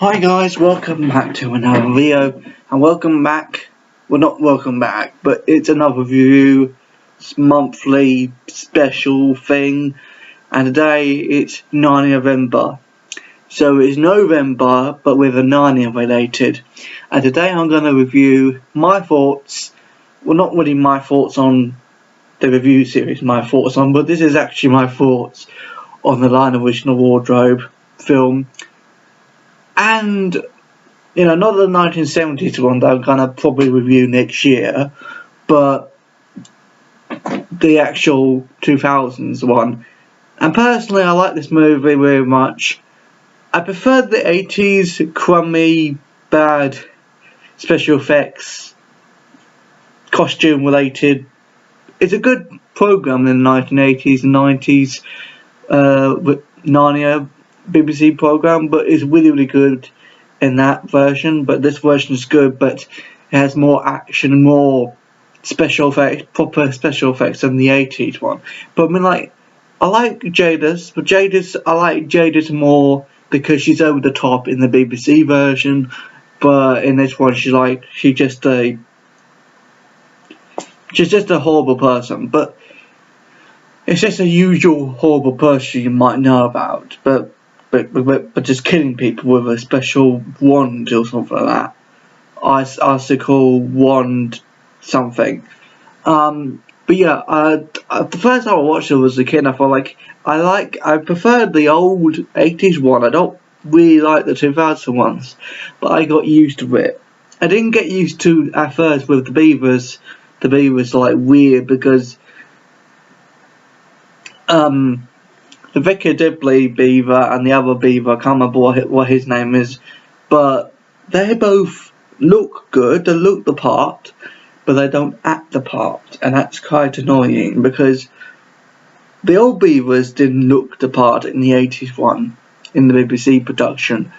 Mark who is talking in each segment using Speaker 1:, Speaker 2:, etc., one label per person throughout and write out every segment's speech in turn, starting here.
Speaker 1: Hi guys, welcome back to another video, and welcome back, well not welcome back, but it's another review, monthly special thing, and today it's NarniaVember. So it's November, but with a Narnia related, and today I'm going to review my thoughts, well not really my thoughts on the review series, but this is actually my thoughts on the Lion Original Wardrobe film. And, you know, not the 1970s one that I'm going to probably review next year, but the actual 2000s one. And personally, I like this movie very much. I prefer the 80s crummy, bad special effects, costume related. It's a good program in the 1980s and 90s, with Narnia BBC program, but it's really good in that version. But this version is good, but it has more action, more special effects, proper special effects than the 80s one. But I mean, like, I like Jadis, but I like Jadis more because she's over the top in the BBC version, but in this one she's just a horrible person. But it's just a usual horrible person you might know about, but just killing people with a special wand or something like that. Icicle wand something. But yeah, the first time I watched it was a kid, I felt like I preferred the old 80s one. I don't really like the 2000 ones, but I got used to it. I didn't get used to at first with the beavers. The beavers like weird because the Vicar Dibley beaver and the other beaver, I can't remember what his name is, but they both look good, they look the part, but they don't act the part, and that's quite annoying because the old beavers didn't look the part in the 80s one, in the BBC production,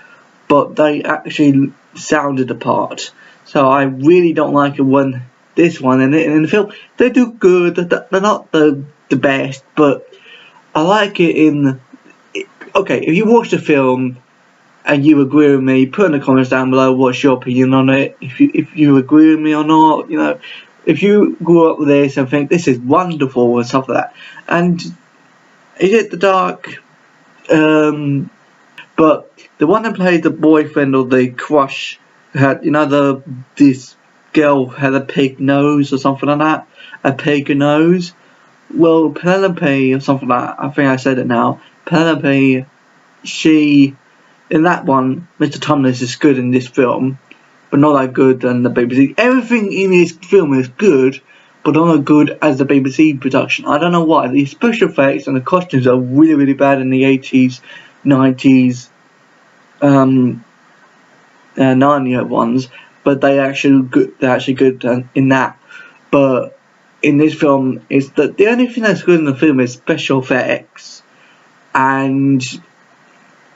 Speaker 1: but they actually sounded the part. So I really don't like it when this one, and in the film, they do good, they're not the best, but I like it in. Okay, if you watch the film and you agree with me, put in the comments down below what's your opinion on it. If you agree with me or not, you know, if you grew up with this and think this is wonderful and stuff like that. And is it the dark? But the one that played the boyfriend or the crush had, you know, this girl had a pig nose or something like that, a pig nose. Well, Penelope or something like that, I think I said it now. Penelope, she, in that one, Mr. Tumnus is good in this film, but not that good than the BBC. Everything in this film is good, but not as good as the BBC production. I don't know why. The special effects and the costumes are really bad in the 80s, 90s, Narnia ones, but they're actually good in that. But in this film, is that the only thing that's good in the film is special effects, and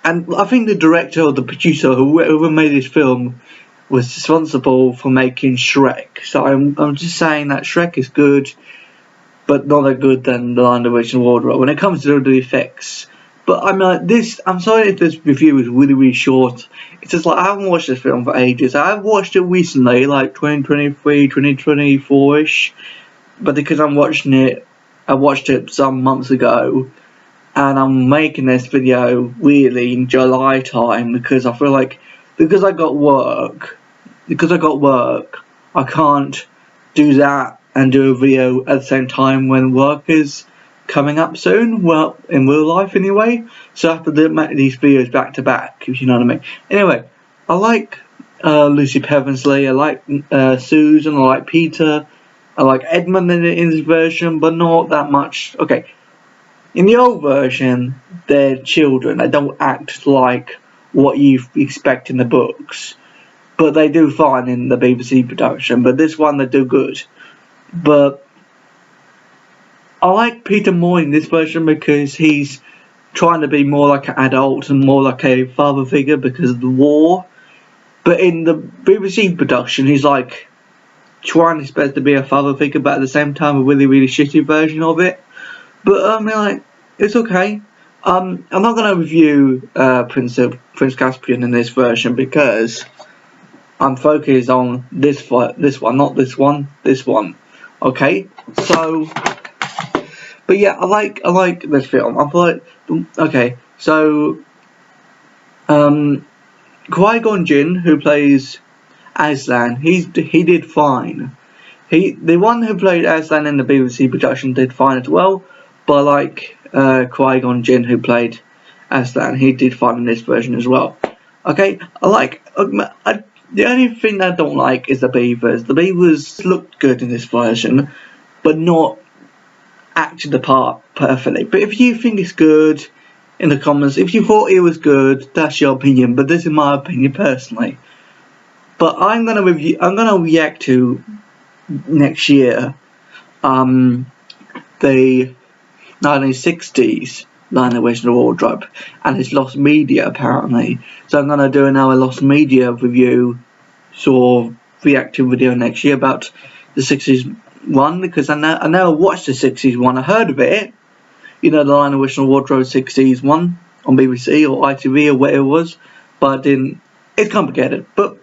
Speaker 1: I think the director or the producer, whoever made this film, was responsible for making Shrek. So I'm just saying that Shrek is good, but not that good than the Lion Original Wardrobe when it comes to the effects. But I mean, like this, I'm sorry if this review is really short. It's just like I haven't watched this film for ages. I've watched it recently, like 2023, 2024ish. But because I'm watching it, I watched it some months ago, and I'm making this video really in July time because I feel like because I got work, I can't do that and do a video at the same time when work is coming up soon. Well, in real life anyway. So I have to make these videos back to back, if you know what I mean. Anyway, I like Lucy Pevensie, I like Susan, I like Peter. I like Edmund in this version, but not that much. Okay, in the old version, they're children. They don't act like what you expect in the books, but they do fine in the BBC production. But this one, they do good. But I like Peter more in this version because he's trying to be more like an adult and more like a father figure because of the war. But in the BBC production, he's like trying his best to be a father figure, but at the same time a really shitty version of it. But I mean, like, it's okay. I'm not going to review Prince Caspian in this version because I'm focused on this one, not this one, this one. Okay, so, but yeah, I like this film. I feel like, okay, so Qui-Gon Jinn, who plays Aslan, he did fine. The one who played Aslan in the BBC production did fine as well, but I like Qui-Gon Jinn, who played Aslan, he did fine in this version as well. Okay, the only thing I don't like is the beavers. The beavers looked good in this version, but not acted the part perfectly. But if you think it's good, in the comments, if you thought it was good, that's your opinion. But this is my opinion personally. But I'm gonna react to next year, the 1960s Line of Original Wardrobe, and it's lost media apparently. So I'm gonna do another lost media review, sort of reactive video next year about the 60s one, because I never watched the 60s one. I heard of it, you know, the Line of Original Wardrobe 60s one on BBC or ITV or whatever it was, but I didn't. It's complicated, but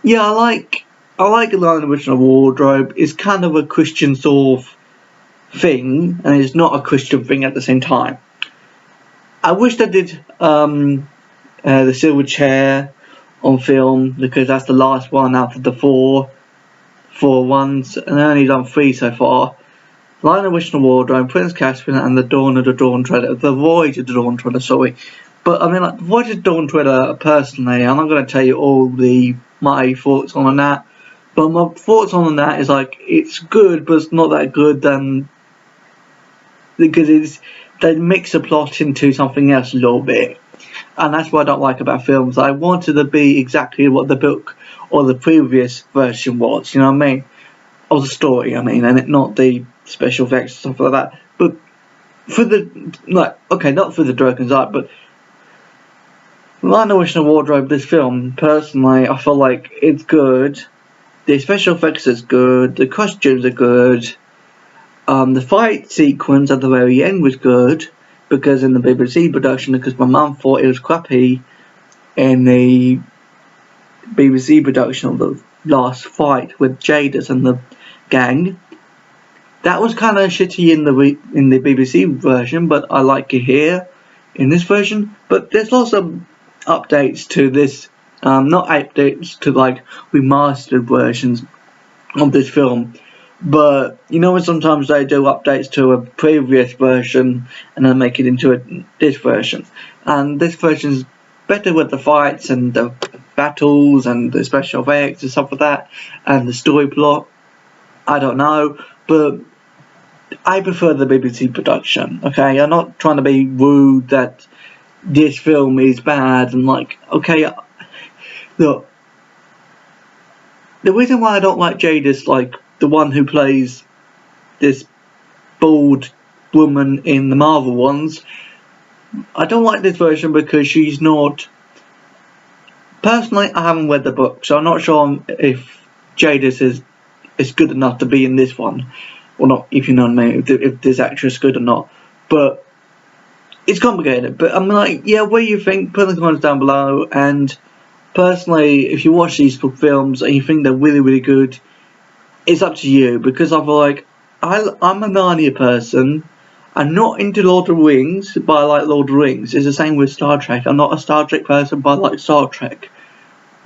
Speaker 1: yeah, I like the Line of Original Wardrobe. It's kind of a Christian sort of thing, and it's not a Christian thing at the same time. I wish they did the Silver Chair on film, because that's the last one out of the four ones, and I've only done 3 so far. Line of Original Wardrobe, Prince Caspian, and the Dawn of the Dawn Treader. The Voyage of the Dawn Treader, sorry. But I mean, like, the Voyage of the Dawn Treader, personally, I'm not going to tell you all my thoughts on that. But my thoughts on that is, like, it's good, but it's not that good, because they mix the plot into something else a little bit. And that's what I don't like about films. I wanted to be exactly what the book or the previous version was, you know what I mean? Or the story, I mean, and not the special effects and stuff like that. But for the, like, okay, not for the Dragon's Art, but Line of Original Wardrobe, this film, personally, I feel like it's good. The special effects is good. The costumes are good. The fight sequence at the very end was good, because in the BBC production, because my mum thought it was crappy in the BBC production of the last fight with Jadis and the gang. That was kind of shitty in the BBC version, but I like it here in this version. But there's lots of updates to this, not updates to like remastered versions of this film. But you know, sometimes they do updates to a previous version and then make it into this version. And this version is better with the fights and the battles and the special effects and stuff like that, and the story plot. I don't know, but I prefer the BBC production. Okay, I'm not trying to be rude that this film is bad and like, okay, look, the reason why I don't like Jadis, like the one who plays this bald woman in the Marvel ones, I don't like this version because she's not. Personally, I haven't read the book, so I'm not sure if Jadis is good enough to be in this one, or not. If you know what I mean, if this actress is good or not. But it's complicated. But I'm like, yeah, what do you think? Put in the comments down below. And personally, if you watch these films and you think they're really, really good, it's up to you, because I feel like I'm a Narnia person. I'm not into Lord of the Rings, but I like Lord of the Rings. It's the same with Star Trek. I'm not a Star Trek person, but I like Star Trek.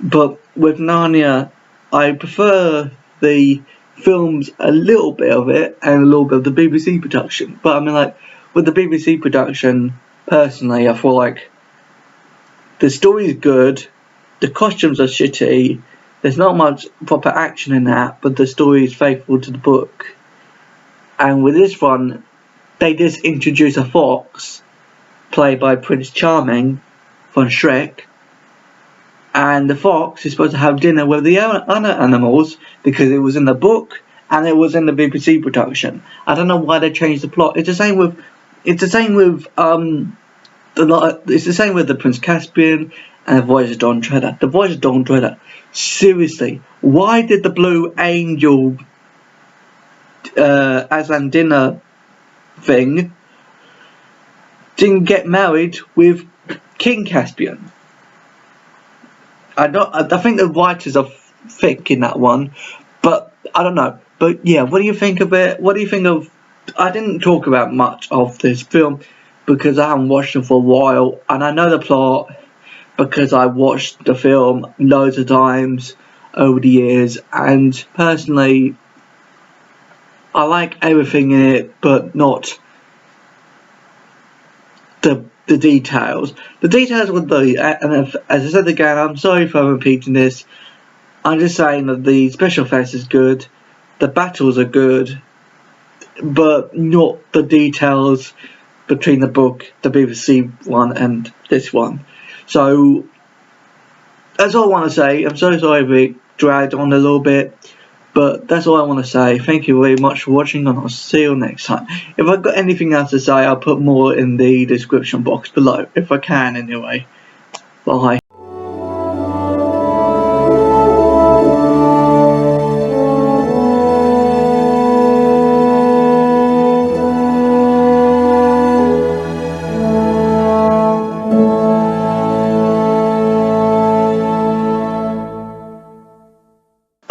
Speaker 1: But with Narnia, I prefer the films, a little bit of it, and a little bit of the BBC production. But I mean, like, with the BBC production, personally, I feel like the story is good, the costumes are shitty, there's not much proper action in that, but the story is faithful to the book. And with this one, they just introduce a fox, played by Prince Charming from Shrek, and the fox is supposed to have dinner with the other animals, because it was in the book and it was in the BBC production. I don't know why they changed the plot. It's the same with the Prince Caspian and the Voyage of Dawn Treader. The Voyage of Dawn Treader. Seriously, why did the Blue Angel Aslan dinner thing didn't get married with King Caspian. I think the writers are thick in that one, but I don't know. But yeah, what do you think of it? What do you think of? I didn't talk about much of this film because I haven't watched it for a while, and I know the plot because I watched the film loads of times over the years, and personally I like everything in it, but not the details. The details were the, and as I said again, I'm sorry for repeating this, I'm just saying that the special effects is good, the battles are good, but not the details between the book, the BBC one, and this one. So that's all I want to say. I'm so sorry if it dragged on a little bit, but that's all I want to say. Thank you very much for watching, and I'll see you next time. If I've got anything else to say, I'll put more in the description box below, if I can anyway. Bye.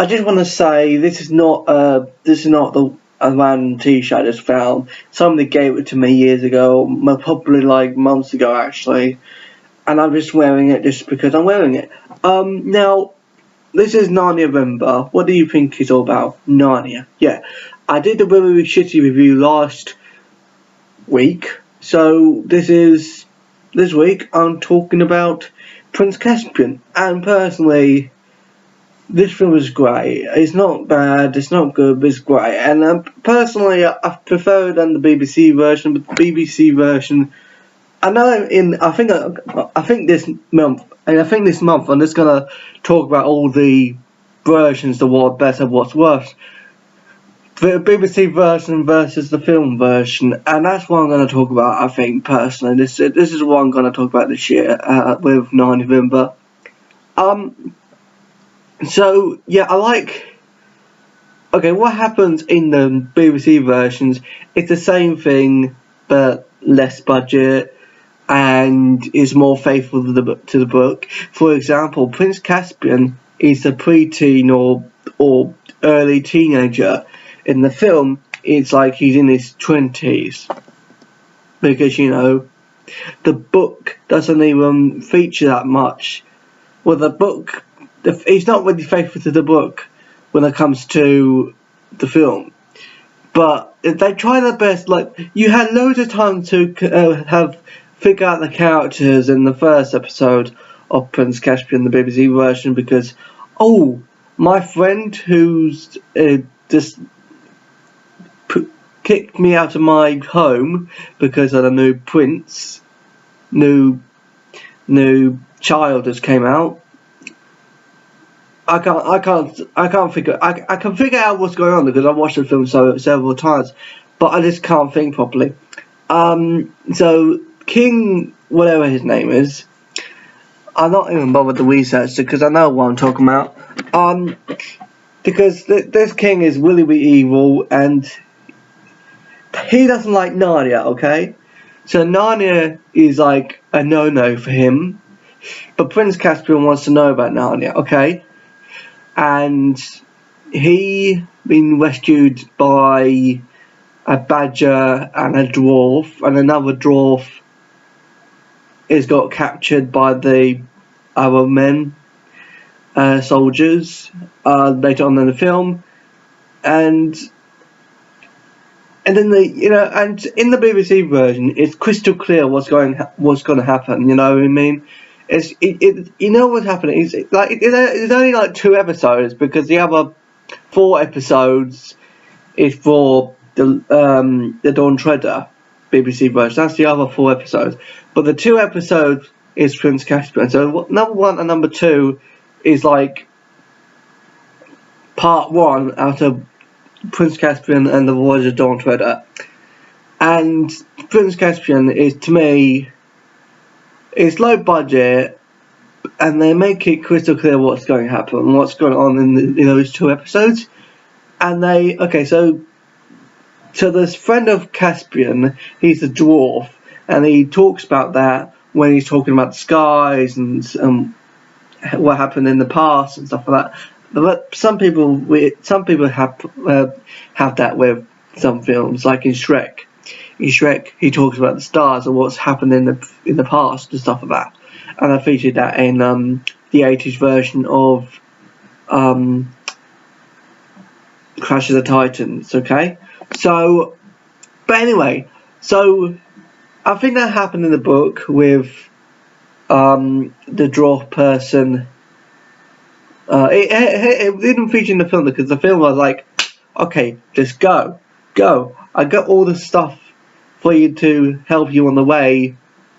Speaker 1: I just want to say this is not the a random t-shirt I just found. Somebody gave it to me years ago, probably like months ago actually, and I'm just wearing it just because I'm wearing it. Now this is NarniaVember. What do you think it's all about? Narnia. Yeah, I did a very shitty review last week, so this week I'm talking about Prince Caspian, and personally, this film is great. It's not bad, it's not good, but it's great. And personally, I prefer it than the BBC version. But the BBC version, I know I think this month I'm just gonna talk about all the versions, the what's better, what's worse. The BBC version versus the film version, and that's what I'm gonna talk about. I think personally, this is what I'm gonna talk about this year with NarniaVember. So yeah, okay, what happens in the BBC versions, it's the same thing but less budget and is more faithful to the book. For example, Prince Caspian is a preteen or early teenager. In the film, it's like he's in his 20s, because the book doesn't even feature that much. Well, the book, he's not really faithful to the book when it comes to the film, but they try their best. Like, you had loads of time to figure out the characters in the first episode of Prince Caspian, the BBC version, because my friend who's just kicked me out of my home because of the new child just came out. I can figure out what's going on because I watched the film several times, but I just can't think properly. So King, whatever his name is, I'm not even bothered to research it because I know what I'm talking about. Because this king is really evil and he doesn't like Narnia, okay? So Narnia is like a no-no for him, but Prince Caspian wants to know about Narnia, okay? And he been rescued by a badger and a dwarf, and another dwarf is got captured by the other men, soldiers, later on in the film, and then and in the BBC version, it's crystal clear what's going to happen. You know what I mean? You know what's happening. It's only like 2 episodes because the other 4 episodes is for the Dawn Treader BBC version. That's the other 4 episodes. But the 2 episodes is Prince Caspian. So number 1 and number 2 is like part 1 out of Prince Caspian and the Voyage of Dawn Treader. And Prince Caspian is, to me, it's low budget, and they make it crystal clear what's going to happen, what's going on in those 2 episodes. And so this friend of Caspian, he's a dwarf, and he talks about that when he's talking about the skies and what happened in the past and stuff like that. But some people have that with some films, like in Shrek. In Shrek, he talks about the stars and what's happened in the past and stuff like that. And I featured that in the 80s version of Clash of the Titans. Okay, so but anyway, so I think that happened in the book with the dwarf person. It didn't feature in the film because the film was like, okay, just go. I got all the stuff for you to help you on the way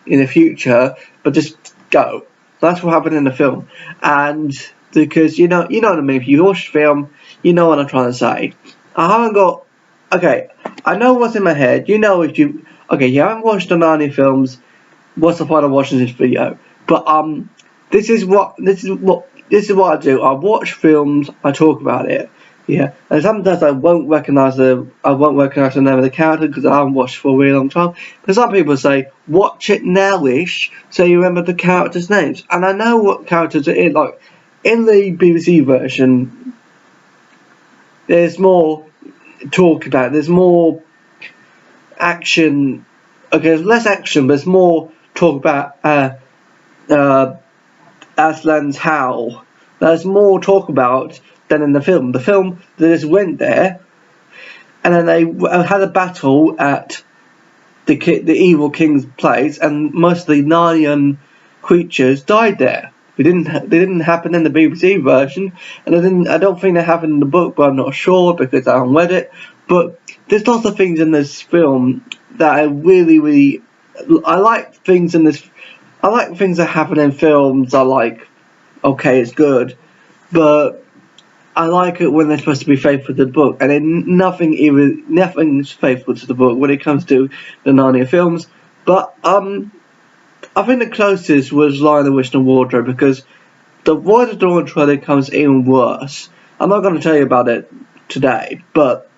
Speaker 1: in the future, but just go. That's what happened in the film, and because you know what I mean. If you watch the film, you know what I'm trying to say. I haven't got. Okay, I know what's in my head. You haven't watched the Narnia films. What's the point of watching this video? But this is what I do. I watch films. I talk about it. Yeah, and sometimes I won't recognise the name of the character because I haven't watched for a really long time. But some people say, watch it now-ish, so you remember the characters' names. And I know what characters it is. Like in the BBC version, there's more talk about. There's more action. Okay, there's less action, but there's more talk about Aslan's howl. There's more talk about than in the film. The film, they just went there, and then they had a battle at the evil king's place, and most of the Narnian creatures died there. They didn't happen in the BBC version, and I don't think they happened in the book, but I'm not sure because I haven't read it. But there's lots of things in this film that I really I like things in this. I like things that happen in films. I like, okay, it's good, but I like it when they're supposed to be faithful to the book, and then nothing's faithful to the book when it comes to the Narnia films. But I think the closest was Lion, the Witch and the Wardrobe, because the Voyage of Dawn trailer comes even worse. I'm not going to tell you about it today, but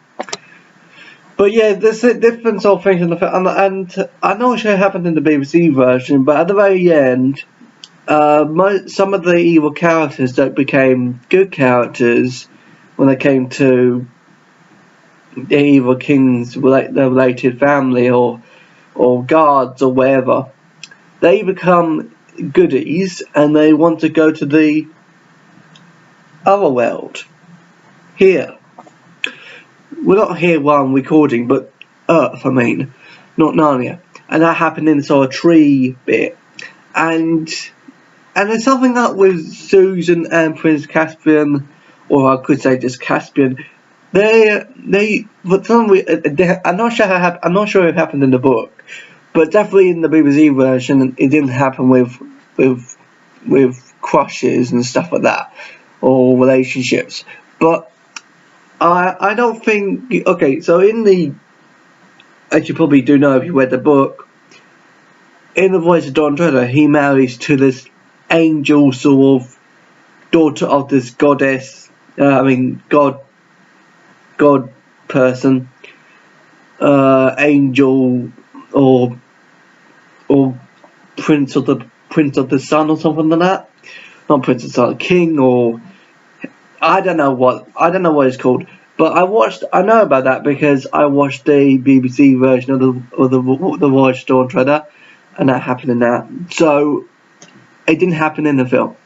Speaker 1: yeah, there's a different sort of things in the film, and I'm not sure it happened in the BBC version, but at the very end, some of the evil characters that became good characters when they came to the evil king's related family or guards or whatever, they become goodies and they want to go to the other world. Here. We're not here while I'm recording, but Earth, I mean, not Narnia. And that happened in sort of tree bit. And there's something up with Susan and Prince Caspian, or I could say just Caspian. For some reason, I'm not sure it happened in the book, but definitely in the BBC version, it didn't happen with crushes and stuff like that, or relationships. But I don't think. Okay, so as you probably do know if you read the book, in the Voyage of Dawn trailer, he marries to this angel sort of daughter of this goddess. God person, angel or prince of the sun or something like that. Not prince of the sun, king, or I don't know what it's called. But I know about that because I watched the BBC version of the Voyage of Dawn trailer, and that happened in that. So it didn't happen in the film,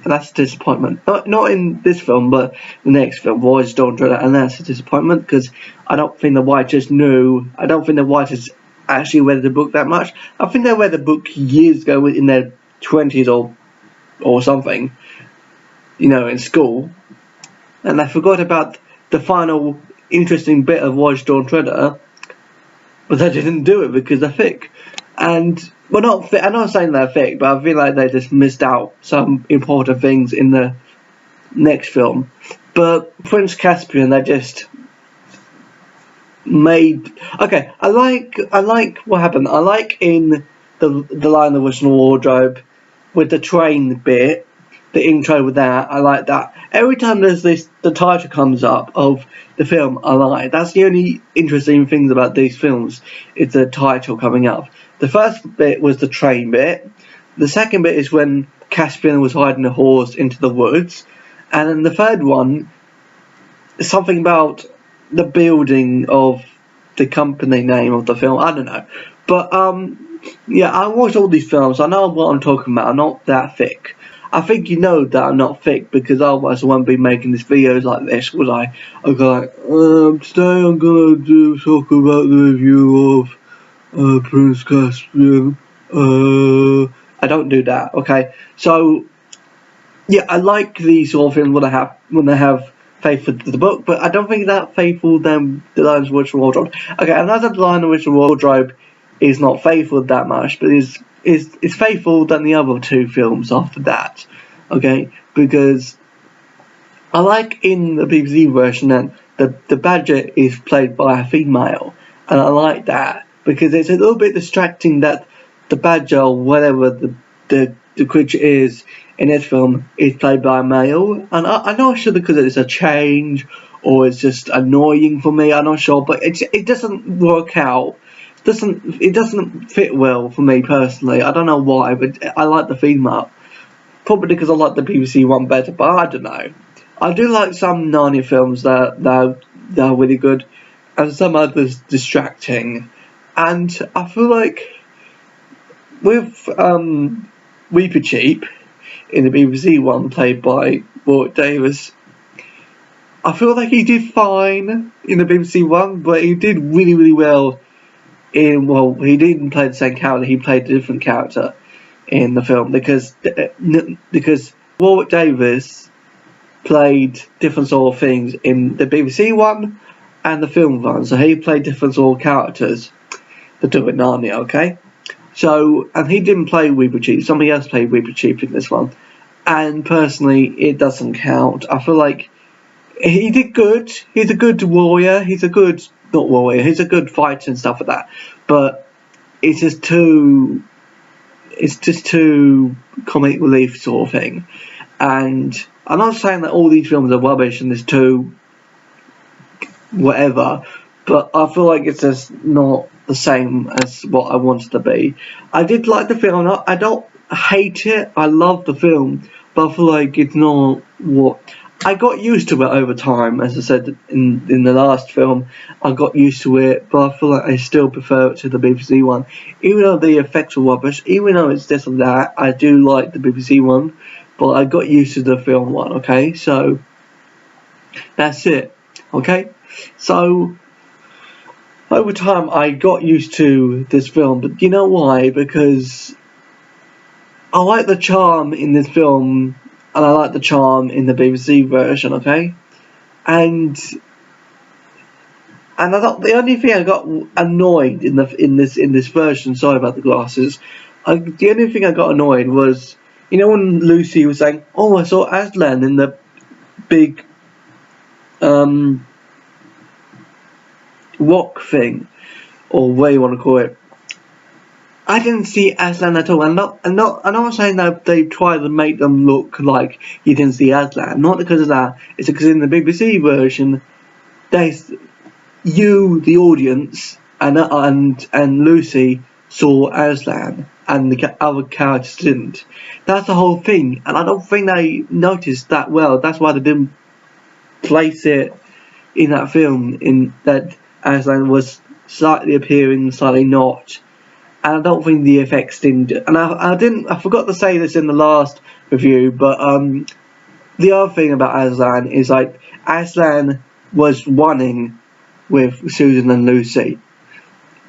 Speaker 1: and that's a disappointment. Not in this film, but the next film, Voyage of Dawn trailer, and that's a disappointment because I don't think the writers knew. I don't think the writers actually read the book that much. I think they read the book years ago in their 20s or something, in school, and they forgot about the final interesting bit of Voyage of Dawn trailer, but they didn't do it because they're thick. And I'm not saying they're fake, but I feel like they just missed out some important things in the next film. But Prince Caspian, they just made. Okay, I like what happened. I like in the Lion, the Witch and the Wardrobe with the train bit. the intro with that, I like that. Every time the title comes up of the film, I like. That's the only interesting things about these films, is the title coming up. The first bit was the train bit. The second bit is when Caspian was hiding a horse into the woods. And then the third one is something about the building of the company name of the film. I don't know. But, yeah, I watched all these films. I know what I'm talking about. I'm not that thick. I think you know that I'm not thick, because otherwise I won't be making these videos like this, would I? I'll go like, today I'm gonna talk about the review of Prince Caspian. I don't do that, okay? So, yeah, I like these sort of films when they have faithful to the book, but I don't think that faithful than The Lion, the Witch, and the Wardrobe. Okay, another The Lion, the Witch, and the Wardrobe is not faithful that much, but is faithful than the other two films after that, okay? Because I like in the BBC version that the Badger is played by a female, and I like that because it's a little bit distracting that the Badger, or whatever the creature is in this film, is played by a male, and I'm not sure because it's a change or it's just annoying for me. I'm not sure, but it doesn't work out. It doesn't fit well for me personally. I don't know why, but I like the female. Probably because I like the BBC one better, but I don't know. I do like some Narnia films that are really good, and some others distracting. And I feel like with Weeper Cheap in the BBC one, played by Warwick Davis, I feel like he did fine in the BBC one, but he did really, really well. He didn't play the same character, he played a different character in the film, because Warwick Davis played different sort of things in the BBC one and the film one, so he played different sort of characters to do with Narnia, okay? So, and he didn't play Weeper Cheap, somebody else played Weeper Cheap in this one, and personally it doesn't count. I feel like he did good, he's a good warrior, he's a good fighter and stuff like that, but it's just too comic relief sort of thing. And I'm not saying that all these films are rubbish and it's too whatever, but I feel like it's just not the same as what I wanted to be. I did like the film, I don't hate it, I love the film, but I feel like it's not what I got used to it over time. As I said in the last film, I got used to it, but I feel like I still prefer it to the BBC one. Even though the effects are rubbish, even though it's this and that, I do like the BBC one, but I got used to the film one, okay? So, that's it, okay? So, over time, I got used to this film, but you know why? Because I like the charm in this film, and I like the charm in the BBC version, okay? And I thought the only thing I got annoyed in this version, sorry about the glasses, the only thing I got annoyed was, you know, when Lucy was saying, "Oh, I saw Aslan in the big rock thing," or what you want to call it. I didn't see Aslan at all. I'm not saying that they try to make them look like you didn't see Aslan. Not because of that. It's because in the BBC version, you, the audience, and Lucy saw Aslan, and the other characters didn't. That's the whole thing, and I don't think they noticed that well. That's why they didn't place it in that film, in that Aslan was slightly appearing, slightly not. And I don't think the effects didn't. And I forgot to say this in the last review, but the other thing about Aslan is, like, Aslan was running with Susan and Lucy,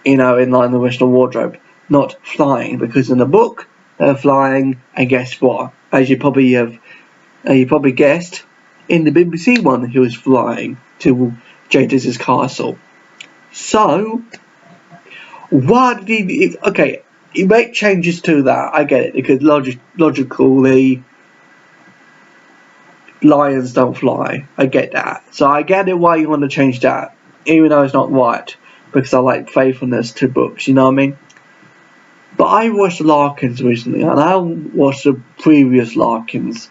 Speaker 1: you know, in Lion, the Witch, and the Wardrobe, not flying, because in the book they're flying, and guess what? As you probably guessed, in the BBC one he was flying to Jadis's castle. So, why did he? Okay, he make changes to that. I get it, because logically, lions don't fly. I get that. So I get it why you want to change that, even though it's not right, because I like faithfulness to books. You know what I mean? But I watched Larkins recently, and I watched the previous Larkins,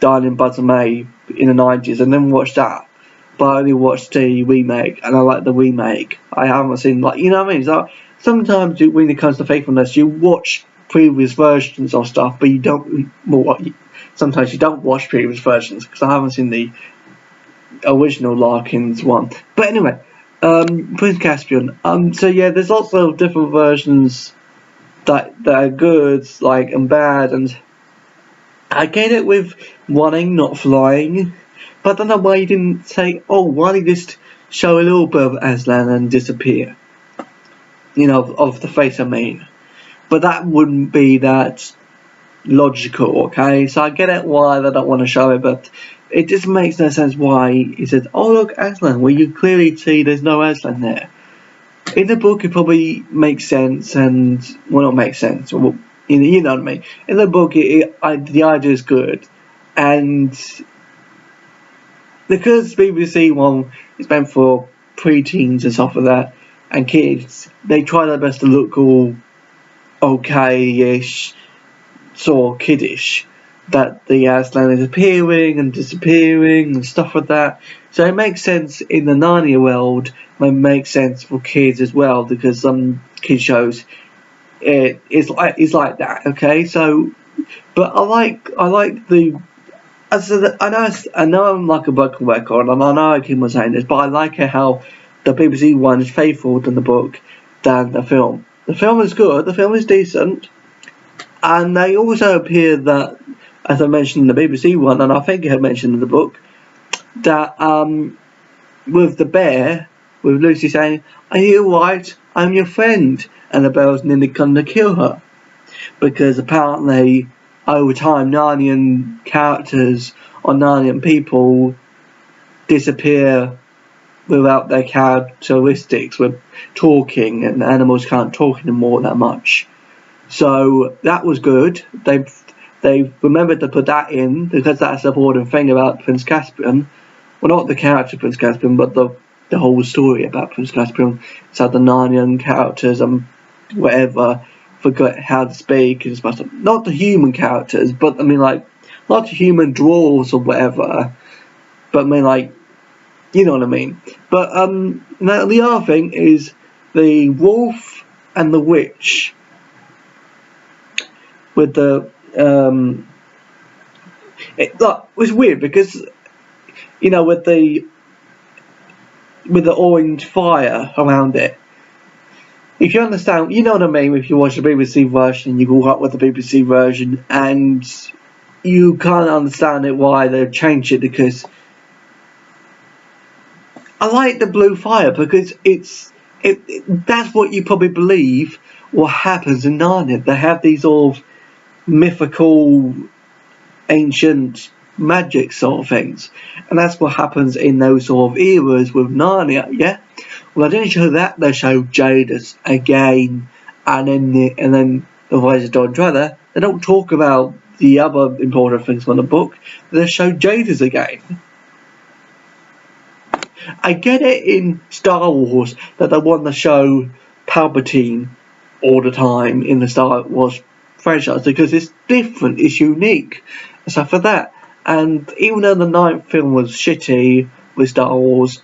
Speaker 1: Darling Buds and May in the 90s, and then watched that. But I only watched the remake, and I like the remake. I haven't seen, like, you know what I mean? So sometimes when it comes to faithfulness, you watch previous versions of stuff, but you don't. Well, sometimes you don't watch previous versions, because I haven't seen the original Larkins one. But anyway, Prince Caspian. So yeah, there's lots of different versions that are good, like, and bad, and I get it with running, not flying. But I don't know why you didn't say, oh, why don't you just show a little bit of Aslan and disappear? You know, of the face, I mean. But that wouldn't be that logical, okay? So I get it why they don't want to show it, but it just makes no sense why he says, oh, look, Aslan, well, you clearly see there's no Aslan there. In the book, it probably makes sense, and, well, not makes sense, well, you know what I mean. In the book, the idea is good, and because BBC one is meant for pre-teens and stuff like that, and kids, they try their best to look all okay-ish, sort of kiddish, that the Aslan is appearing and disappearing and stuff like that. So it makes sense in the Narnia world, but it makes sense for kids as well, because some kids shows it's like that, okay? So, but I like the. I know I'm like a broken record, and I know I keep on saying this, but I like how the BBC one is faithful to the book than the film. The film is good, the film is decent, and they also appear that, as I mentioned in the BBC one, and I think I had mentioned in the book, that with the bear, with Lucy saying, "Are you alright? I'm your friend," and the bear's nearly come to kill her, because apparently over time Narnian characters or Narnian people disappear without their characteristics, with talking, and animals can't talk anymore that much. So that was good. They remembered to put that in, because that's the important thing about Prince Caspian. Well, not the character Prince Caspian, but the whole story about Prince Caspian. So the Narnian characters and whatever forgot how to speak and stuff. Not the human characters, but I mean, like, not the human dwarves or whatever. But I mean, like, you know what I mean. But now the other thing is the wolf and the witch with the it was weird, because, you know, with the orange fire around it. If you understand, you know what I mean, if you watch the BBC version, you grew up with the BBC version, and you can't understand it why they've changed it, because I like the blue fire, because that's what you probably believe what happens in Narnia. They have these sort of mythical, ancient magic sort of things, and that's what happens in those sort of eras with Narnia, yeah? Well, they didn't show that. They showed Jadis again, and then the Voyage of Don Drella. They don't talk about the other important things from the book. They show Jadis again. I get it in Star Wars that they want to show Palpatine all the time in the Star Wars franchise, because it's different, it's unique, and stuff like that. And even though the 9th film was shitty with Star Wars,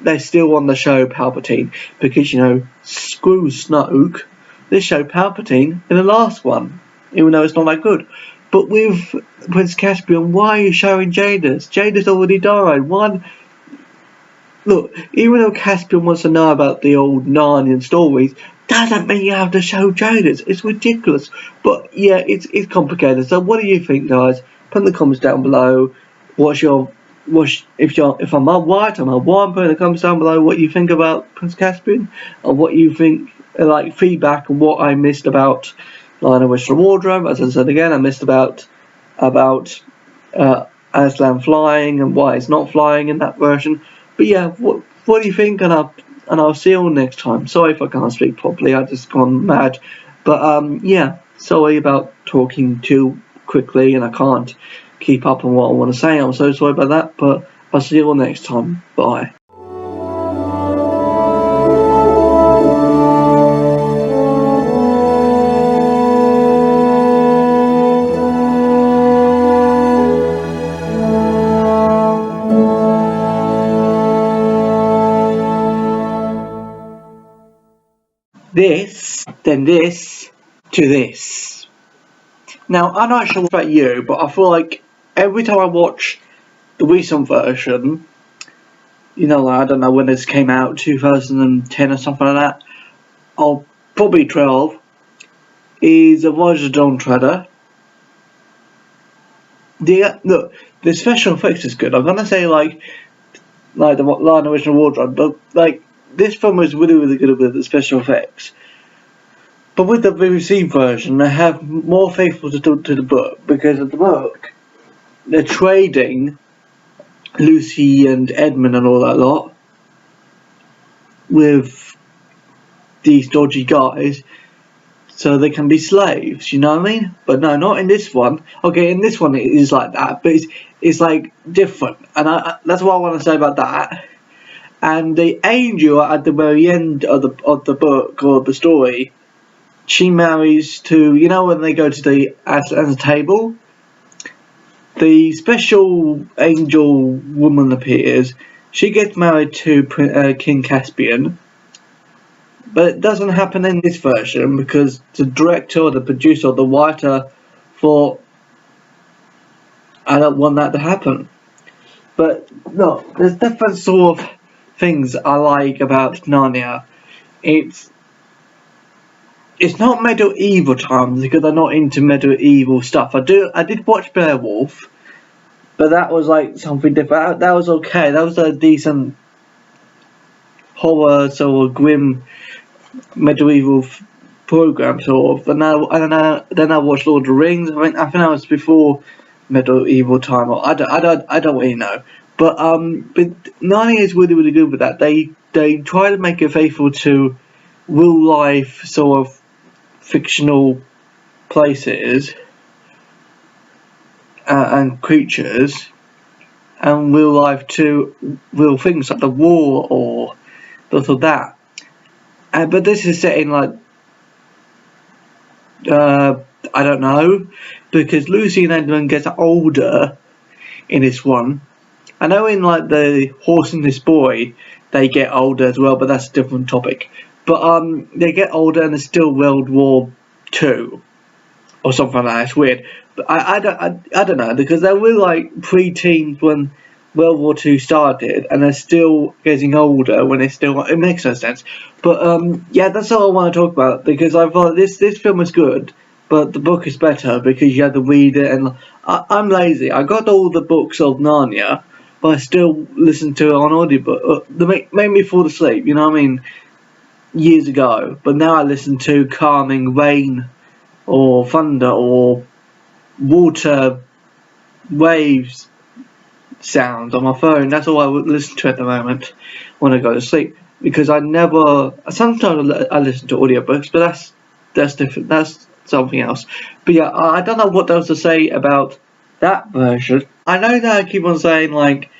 Speaker 1: they still want to show Palpatine, because, you know, screw Snoke, they show Palpatine in the last one, even though it's not that good. But with Prince Caspian, why are you showing Jadis? Jadis already died. Look, even though Caspian wants to know about the old Narnian stories, doesn't mean you have to show Jadis. It's ridiculous. But yeah, it's complicated. So what do you think, guys? Put in the comments down below. If I'm right, I'm wrong. Put in the comments down below what you think about Prince Caspian, or what you think, like, feedback, and what I missed about Lion of Western Wardrobe. As I said again, I missed about Aslan flying and why it's not flying in that version. But yeah, what do you think? And I'll see you all next time. Sorry if I can't speak properly. I just gone mad. But yeah, sorry about talking too quickly, and I can't keep up on what I want to say. I'm so sorry about that, but I'll see you all next time. Bye. this, then this, to this. Now, I'm not sure about you, but I feel like every time I watch the recent version, you know, I don't know when this came out, 2010 or something like that, or probably 12, is a Voyage Dawn trailer. Look, the special effects is good. I'm gonna say like the line original wardrobe, but like this film is really good with the special effects. But with the BBC version, they have more faithful to the book, because of the book, they're trading Lucy and Edmund and all that lot with these dodgy guys, so they can be slaves, you know what I mean? But no, not in this one. Okay, in this one it is like that, but it's like different, and that's what I want to say about that. And the angel at the very end of the book or the story, she marries to, you know, when they go to the Aslan's table, the special angel woman appears. She gets married to King Caspian, but it doesn't happen in this version because the director, the producer, the writer thought, I don't want that to happen. But no, there's different sort of things I like about Narnia. It's not medieval times, because I'm not into medieval stuff. I did watch Beowulf, but that was like something different. That was okay. That was a decent horror, sort of grim medieval program, sort of. And then I watched Lord of the Rings. I think that was before medieval time. Or I don't really know. But Narnia is really good with that. They try to make it faithful to real life sort of fictional places and creatures, and real life to real things like the war or stuff like that. But this is set in like I don't know, because Lucy and Edmund get older in this one. I know in like the Horse and This Boy they get older as well, but that's a different topic. But they get older and it's still World War II or something like that. It's weird. But I don't know, because they were like pre-teens when World War II started, and they're still getting older when it makes no sense. But yeah, that's all I want to talk about, because I thought this film was good, but the book is better because you had to read it, and I'm lazy. I got all the books of Narnia, but I still listen to it on audiobook. They made me fall asleep, you know what I mean? Years ago, but now I listen to calming rain or thunder or water waves sounds on my phone. That's all I would listen to at the moment when I go to sleep, because sometimes I listen to audiobooks, but that's different, that's something else. But yeah, I don't know what else to say about that version. I know that I keep on saying like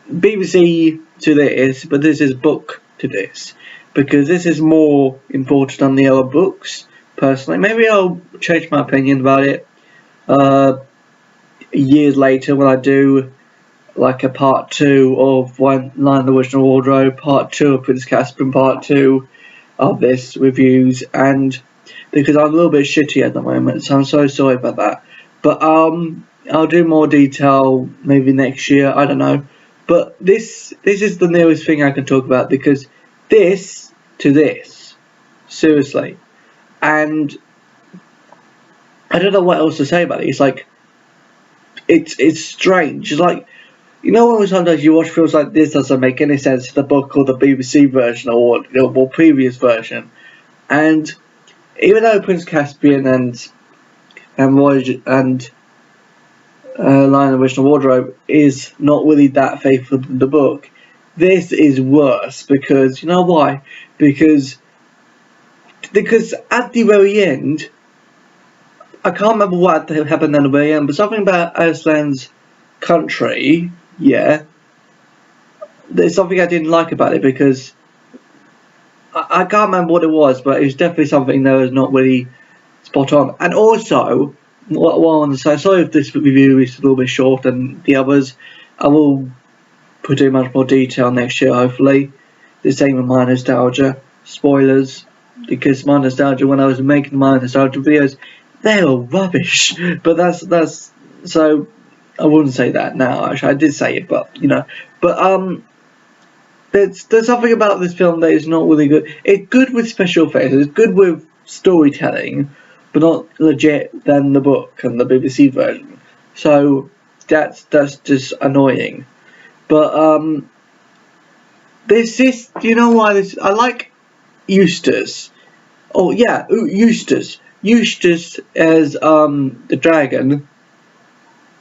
Speaker 1: BBC to this, but this is book to this, because this is more important than the other books, personally. Maybe I'll change my opinion about it years later when I do like a part 2 of One Line the Original Wardrobe, part 2 of Prince Caspian, part 2 of this reviews, and because I'm a little bit shitty at the moment, so I'm so sorry about that. But I'll do more detail maybe next year, I don't know. But this is the nearest thing I can talk about, because this to this, seriously. And I don't know what else to say about it. It's like it's strange. It's like, you know, when sometimes you watch films like this, doesn't make any sense to the book or the BBC version or previous version. And even though Prince Caspian and Voyage and Line of Original Wardrobe is not really that faithful to the book, this is worse, because you know why? Because at the very end, I can't remember what happened at the very end, but something about Aslan's country, yeah. There's something I didn't like about it, because I can't remember what it was, but it was definitely something that was not really spot on. And also, what I want to say, sorry if this review is a little bit short than the others, I will put in much more detail next year, hopefully. The same with my nostalgia. Spoilers, because my nostalgia, when I was making my nostalgia videos, they were rubbish. But that's so I wouldn't say that now. Actually, I did say it, but there's something about this film that is not really good. It's good with special effects. It's good with storytelling, but not legit than the book and the BBC version. So that's just annoying. But this is, you know why this? I like Eustace. Oh yeah, Eustace. Eustace as the dragon.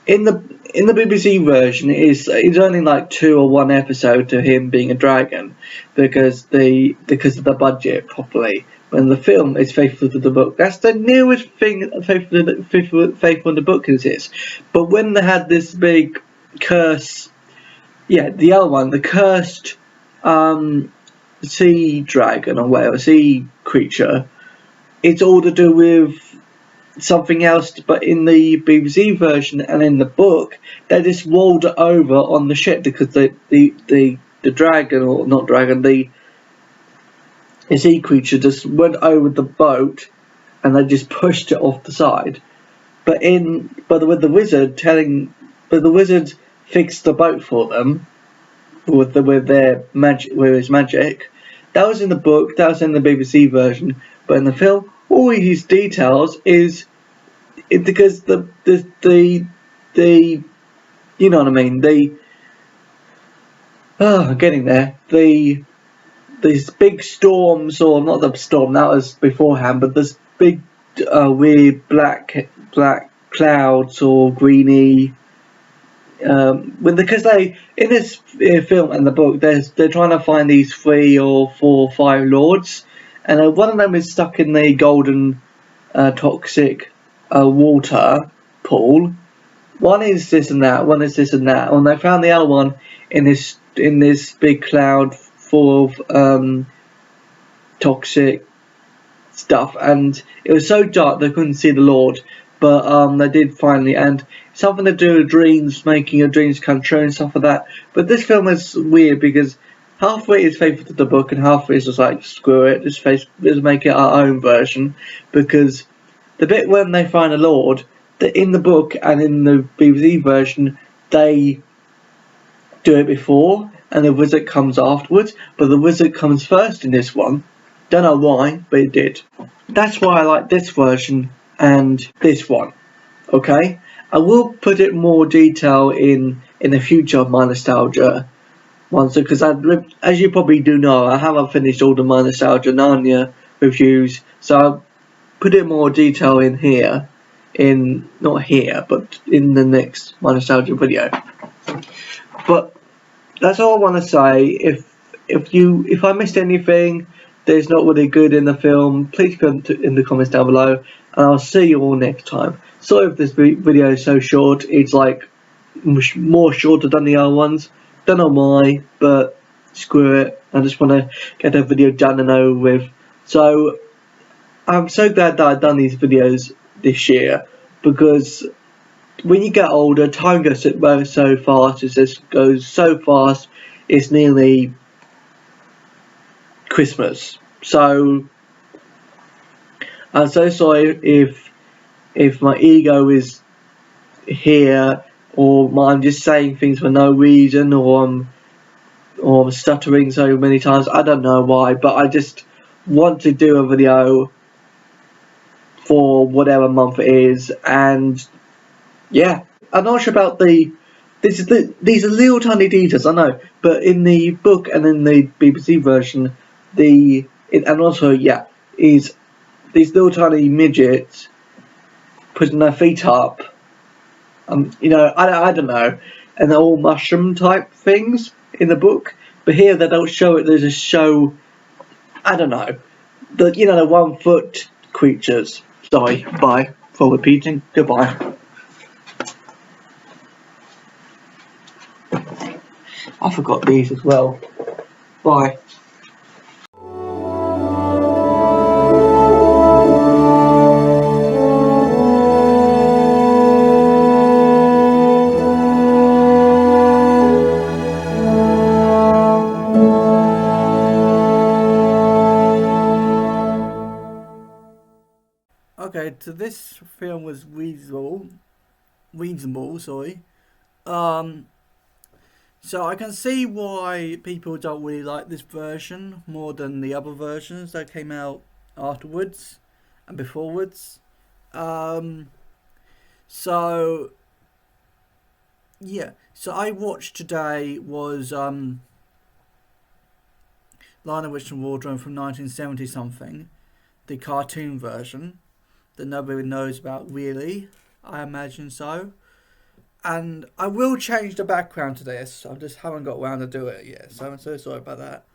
Speaker 1: In the BBC version, it's only like 2 or 1 episode to him being a dragon, because of the budget properly. When the film is faithful to the book, that's the newest thing faithful to the book is. But when they had this big curse, the other one, the cursed sea dragon or whatever, sea creature, it's all to do with something else. But in the BBC version and in the book, they just rolled it over on the ship, because the dragon, or not dragon, the sea creature just went over the boat and they just pushed it off the side. But with the wizard fixed the boat for them with his magic. That was in the book, that was in the BBC version, but in the film, all these details is because the you know what I mean, I'm getting there. These big storms, or not the storm, that was beforehand, but this big weird black clouds or greeny. Because they, in this film and the book, they're trying to find these 3 or 4 or 5 lords, and one of them is stuck in the golden toxic water pool. One is this and that, one is this and that, and they found the other one in this big cloud full of toxic stuff, and it was so dark they couldn't see the Lord, but they did finally, and something to do with dreams, making your dreams come true and stuff like that. But this film is weird because half of it is faithful to the book and half of it is just like, screw it, just make it our own version. Because the bit when they find a Lord, in the book and in the BBC version, they do it before and the wizard comes afterwards, but the wizard comes first in this one. Don't know why, but it did. That's why I like this version and this one. Okay, I will put it more detail in the future of my nostalgia ones, because as you probably do know, I haven't finished all the my nostalgia Narnia reviews, so I'll put it more detail in here, not here, but in the next my nostalgia video. But that's all I want to say. If I missed anything that's not really good in the film, please put it in the comments down below, and I'll see you all next time. Sorry if this video is so short. It's like more shorter than the other ones. Don't know why, but screw it. I just want to get a video done and over with. So I'm so glad that I've done these videos this year, because when you get older, time goes so fast. It just goes so fast. It's nearly Christmas. So I'm so sorry if my ego is here, or I'm just saying things for no reason, or I'm stuttering so many times. I don't know why, but I just want to do a video for whatever month it is. And yeah, I'm not sure about these are little tiny details, I know, but in the book and in the BBC version, and also is these little tiny midgets putting their feet up, I don't know, and they're all mushroom type things in the book, but here they don't show it. They just show, I don't know, the 1 foot creatures. Sorry, bye for repeating. Goodbye. I forgot these as well. Bye.
Speaker 2: Okay, so this film was reasonable, sorry. Um, so I can see why people don't really like this version more than the other versions that came out afterwards and beforewards. Um, so yeah, so I watched today was Lion, the Witch and Wardrobe from 1970 something, the cartoon version that nobody knows about really. I imagine so. And I will change the background to this. I just haven't got around to do it yet, so I'm so sorry about that.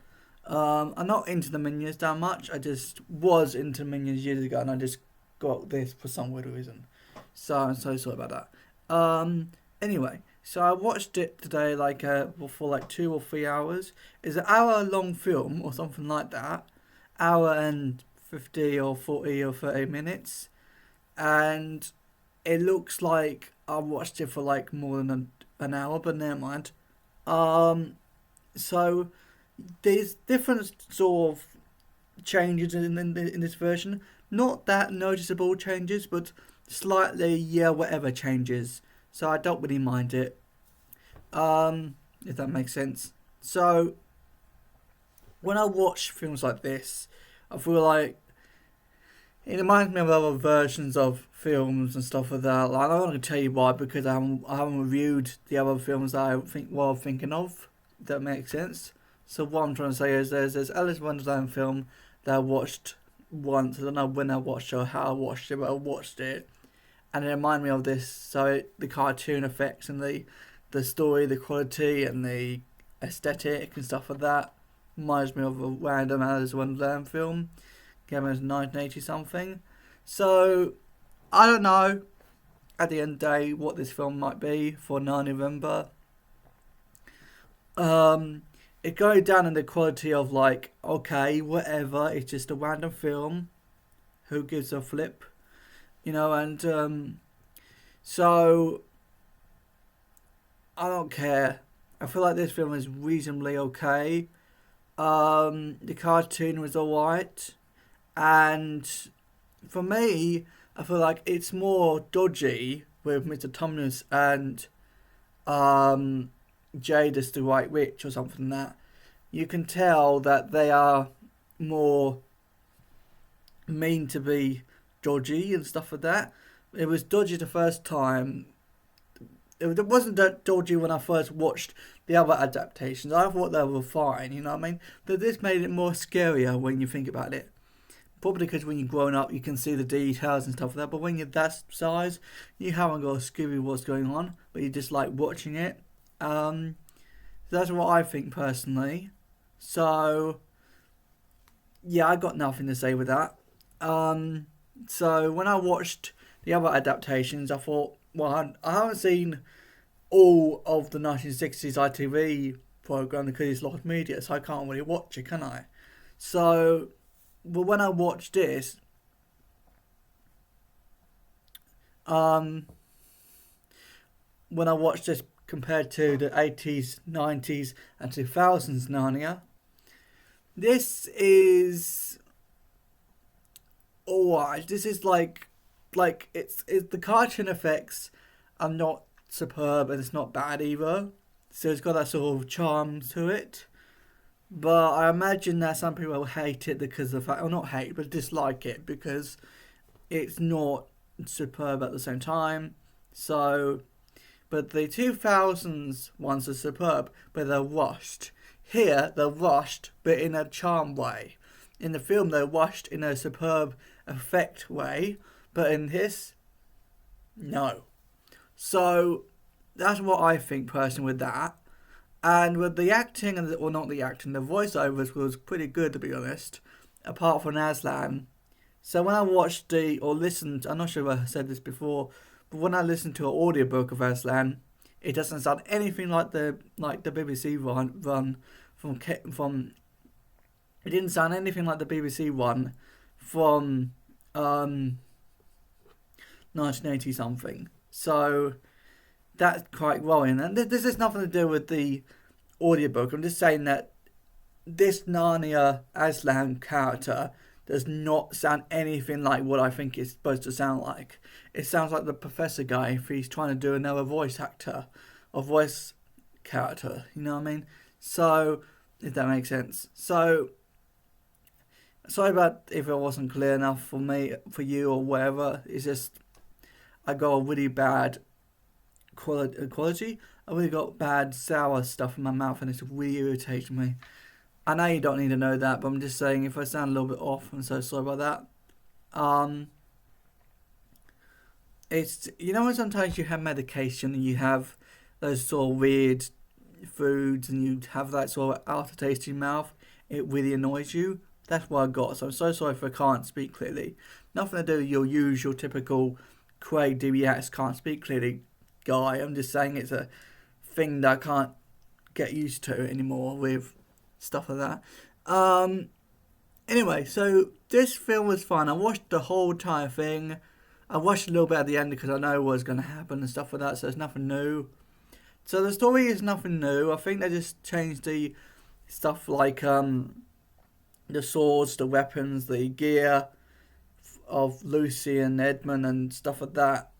Speaker 2: I'm not into the Minions that much. I just was into Minions years ago, and I just got this for some weird reason. So I'm so sorry about that. Anyway, so I watched it today, for like 2 or 3 hours. It's an hour-long film or something like that, hour and 50 or 40 or 30 minutes, and it looks like I watched it for like more than an hour, but never mind. So there's different sort of changes in this version. Not that noticeable changes, but slightly whatever changes. So I don't really mind it. If that makes sense. So when I watch films like this, I feel like it reminds me of other versions of films and stuff like that. Like, I'm not going to tell you why because I haven't reviewed the other films that I think I'm thinking of. If that makes sense. So what I'm trying to say is there's Alice in Wonderland film that I watched once. I don't know when I watched it or how I watched it, but I watched it, and it reminded me of this. So the cartoon effects and the story, the quality, and the aesthetic and stuff like that reminds me of a random Alice in Wonderland film. Came out in 1980 something. So I don't know at the end of the day what this film might be for NarniaVember. It goes down in the quality of like, okay, whatever, it's just a random film. Who gives a flip? And so I don't care. I feel like this film is reasonably okay. The cartoon was alright. And for me, I feel like it's more dodgy with Mr. Tumnus and Jadis the White Witch or something like that. You can tell that they are more mean to be dodgy and stuff like that. It was dodgy the first time. It wasn't that dodgy when I first watched the other adaptations. I thought they were fine, you know what I mean? But this made it more scarier when you think about it. Probably because when you're growing up, you can see the details and stuff like that. But when you're that size, you haven't got a Scooby what's going on, but you just like watching it. That's what I think personally. So, yeah, I got nothing to say with that. So when I watched the other adaptations, I thought, well, I haven't seen all of the 1960s ITV program because it's lost media, so I can't really watch it, can I? So, but when I watched this, when I watched this compared to the 80s, 90s, and 2000s Narnia, this is alright. This is like it's the cartoon effects are not superb and it's not bad either. So it's got that sort of charm to it. But I imagine that some people will hate it because of the fact, or not hate, but dislike it because it's not superb at the same time. So, but the 2000s ones are superb, but they're rushed. Here, they're rushed, but in a charm way. In the film, they're rushed in a superb effect way, but in this, no. So, that's what I think personally with that. And with the acting, or not the acting, the voiceovers was pretty good to be honest, apart from Aslan. So when I watched or listened, I'm not sure if I said this before, but when I listened to an audiobook of Aslan, it doesn't sound anything like the BBC run from. It didn't sound anything like the BBC one from 1980 something. So that's quite worrying. And this has nothing to do with the audiobook. I'm just saying that this Narnia Aslan character does not sound anything like what I think it's supposed to sound like. It sounds like the Professor guy if he's trying to do another voice actor or voice character, you know what I mean? So, if that makes sense. So, sorry about if it wasn't clear enough for me, for you or whatever. It's just, I got a really bad quality. I really got bad sour stuff in my mouth and it's really irritating me. I know you don't need to know that, but I'm just saying if I sound a little bit off, I'm so sorry about that. It's, you know when sometimes you have medication and you have those sort of weird foods and you have that sort of aftertaste in your mouth, it really annoys you. That's what I got, so I'm so sorry if I can't speak clearly. Nothing to do with your usual typical Craig DBS can't speak clearly guy. I'm just saying it's a thing that I can't get used to anymore with stuff like that. Anyway, so this film was fun. I watched the whole entire thing. I watched a little bit at the end because I know what was going to happen and stuff like that, so it's nothing new. So the story is nothing new. I think they just changed the stuff like the swords, the weapons, the gear of Lucy and Edmund and stuff like that.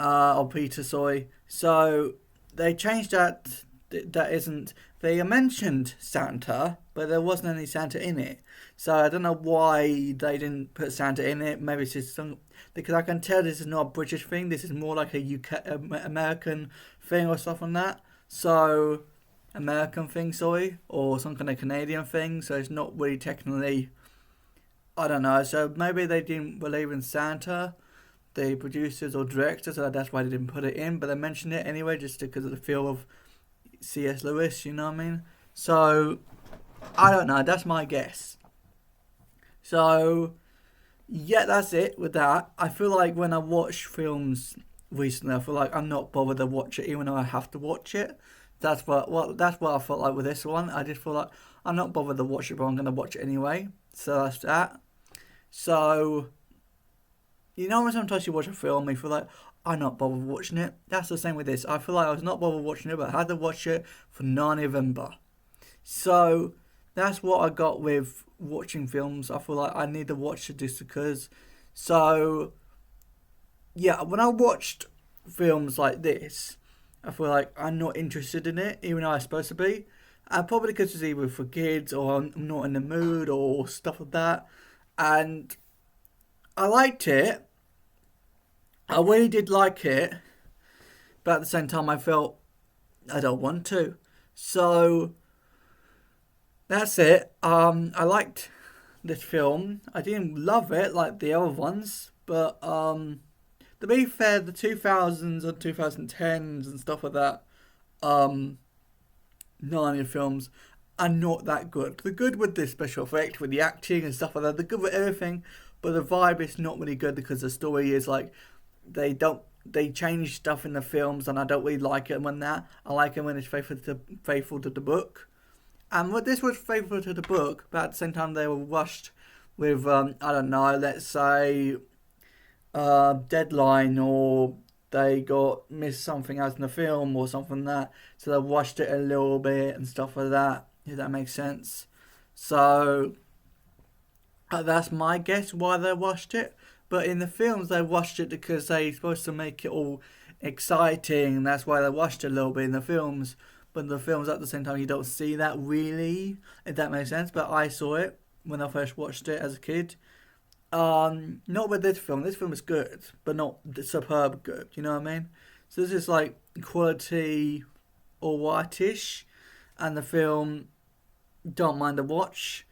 Speaker 2: Or Peter, sorry. So they changed that. That isn't. They mentioned Santa, but there wasn't any Santa in it. So I don't know why they didn't put Santa in it. Maybe it's just some, because I can tell this is not a British thing. This is more like a UK American thing or something like that. So American thing, sorry, or some kind of Canadian thing. So it's not really technically. I don't know. So maybe they didn't believe in Santa, the producers or directors, so that's why they didn't put it in. But they mentioned it anyway, just because of the feel of C.S. Lewis, you know what I mean? So, I don't know, that's my guess. So, yeah, that's it with that. I feel like when I watch films recently, I feel like I'm not bothered to watch it even though I have to watch it. That's what I felt like with this one. I just feel like I'm not bothered to watch it, but I'm going to watch it anyway. So, that's that. So, you know when sometimes you watch a film and you feel like, I'm not bothered watching it. That's the same with this. I feel like I was not bothered watching it, but I had to watch it for NarniaVember. So that's what I got with watching films. I feel like I need to watch it just because. So yeah, when I watched films like this, I feel like I'm not interested in it, even though I'm supposed to be. Probably because it's either for kids or I'm not in the mood or stuff like that. And I liked it. I really did like it, but at the same time I felt I don't want to. So that's it. I liked this film. I didn't love it like the other ones, but to be fair, the 2000s and 2010s and stuff like that, Narnia films are not that good. They're good with the special effects, with the acting and stuff like that. They're good with everything, but the vibe is not really good because the story is like. They change stuff in the films and I don't really like it when that. I like it when it's faithful to the book. And what this was faithful to the book, but at the same time they were rushed with I don't know, let's say deadline, or they got missed something out in the film or something like that. So they rushed it a little bit and stuff like that, if that makes sense. So that's my guess why they rushed it. But in the films, they rushed it because they're supposed to make it all exciting, and that's why they rushed it a little bit in the films. But in the films, at the same time, you don't see that really, if that makes sense. But I saw it when I first watched it as a kid. Not with this film. This film is good, but not superb good. You know what I mean? So this is like quality or whitish, and the film don't mind the watch.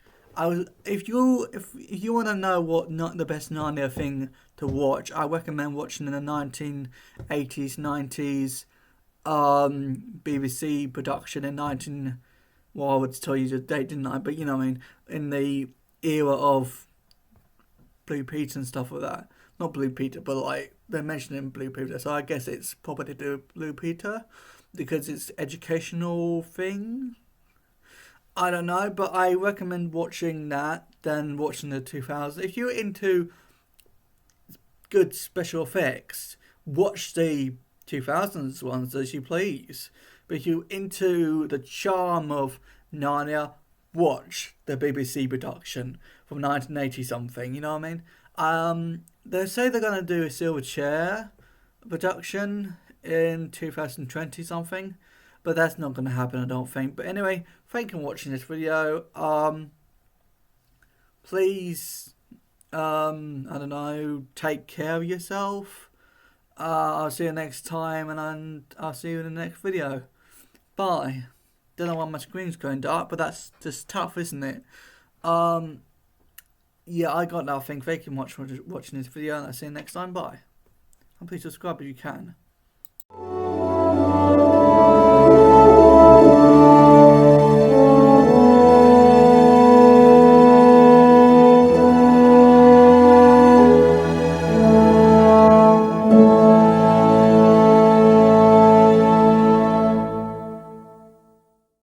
Speaker 2: If you want to know what not the best Narnia thing to watch, I recommend watching the 1980s, 90s BBC production in 19. Well, I would tell you the date, didn't I? But you know what I mean, in the era of Blue Peter and stuff like that. Not Blue Peter, but like they're mentioning Blue Peter, so I guess it's probably to do with Blue Peter because it's educational thing. I don't know, but I recommend watching that than watching the 2000s. If you're into good special effects, watch the 2000s ones as you please. But if you're into the charm of Narnia, watch the BBC production from 1980 something. You know what I mean? They say they're gonna do a silver chair production in 2020 something, but that's not gonna happen, I don't think. But anyway, thank you for watching this video. Please, I don't know, take care of yourself. I'll see you next time, and I'll see you in the next video. Bye. Don't know why my screen's going dark, but that's just tough, isn't it? Yeah, I got nothing. Thank you much for watching this video, and I'll see you next time. Bye. And please subscribe if you can.